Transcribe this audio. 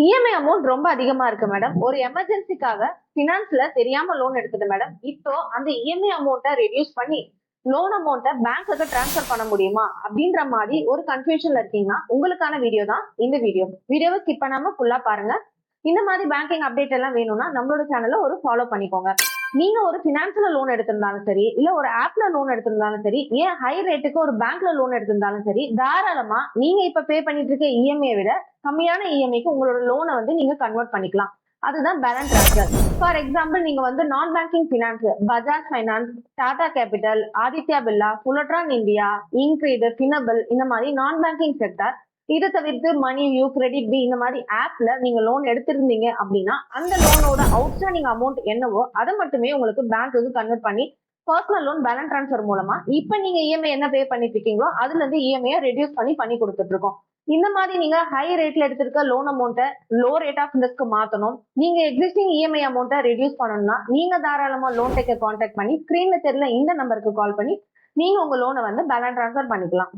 EMI amount ரொம்ப அதிகமா இருக்கு மேடம். ஒரு எமர்ஜென்சிக்காக பினான்ஸ்ல தெரியாம லோன் எடுத்தது மேடம். இப்போ அந்த இஎம்ஐ அமௌண்ட்டை ரெடியூஸ் பண்ணி லோன் அமௌண்ட்டை பேங்க்குக்கு டிரான்ஸ்ஃபர் பண்ண முடியுமா அப்படின்ற மாதிரி ஒரு கன்ஃபியூஷன்ல இருக்கீங்கன்னா உங்களுக்கான வீடியோ தான் இந்த வீடியோ. வீடியோவை ஸ்கிப் பண்ணாம ஃபுல்லா பாருங்க. இந்த மாதிரி பேங்கிங் அப்டேட் எல்லாம் வேணும்னா நம்மளோட சேனலை ஒரு ஃபாலோ பண்ணிக்கோங்க. நீங்க ஒரு பினான்ஸ்ல லோன் எடுத்திருந்தாலும் சரி, இல்ல ஒரு ஆப்ல லோன் எடுத்திருந்தாலும் சரி, ஏன் ஹை ரேட்டுக்கு ஒரு பேங்க்ல லோன் எடுத்திருந்தாலும் சரி, தாராளமா நீங்க இப்ப பே பண்ணிட்டு இருக்க இஎம்ஐ விட கம்மியான இஎம்ஐக்கு உங்களோட லோனை வந்து நீங்க கன்வெர்ட் பண்ணிக்கலாம். அதுதான் பேலன்ஸ் ட்ரான்ஸ்ஃபர். ஃபார் எக்ஸாம்பிள், நீங்க வந்து நான் banking finance, Bajaj finance, Tata capital, Aditya Birla, Fullerton India, InCred, Finable, இந்த மாதிரி நான் பேங்கிங் செக்டர், இதை தவிர்த்து மணி வியூ, கிரெடிட் பி, இந்த மாதிரி ஆப்ல நீங்க லோன் எடுத்திருந்தீங்க அப்படின்னா அந்த லோனோட அவுட்ஸ்டாண்டிங் அமௌண்ட் என்னவோ அதை மட்டுமே உங்களுக்கு பேங்க்குக்கு கன்வெர்ட் பண்ணி பர்சனல் லோன் பேலன்ஸ் ட்ரான்ஸ்ஃபர் மூலமா இப்ப நீங்க இஎம்ஐ என்ன பே பண்ணிட்டு இருக்கீங்களோ அதுல இருந்து இஎம்ஐ ரெடியூஸ் பண்ணி கொடுத்துட்டு இருக்கோம். இந்த மாதிரி நீங்க ஹை ரேட்ல எடுத்திருக்க லோன் அமௌண்ட்டை லோ ரேட் ஆஃப் இன்ட்ரெஸ்ட்க்கு மாத்தணும், நீங்க எக்ஸிஸ்டிங் இஎம்ஐ அமௌண்ட்டை ரெடியூஸ் பண்ணணும்னா நீங்க தாராளமா லோன் டேக்கர் கான்டாக்ட் பண்ணி ஸ்கிரீன்ல தெரியல இந்த நம்பருக்கு கால் பண்ணி நீங்க உங்க லோனை வந்து பேலன்ஸ் ட்ரான்ஸ்ஃபர் பண்ணிக்கலாம்.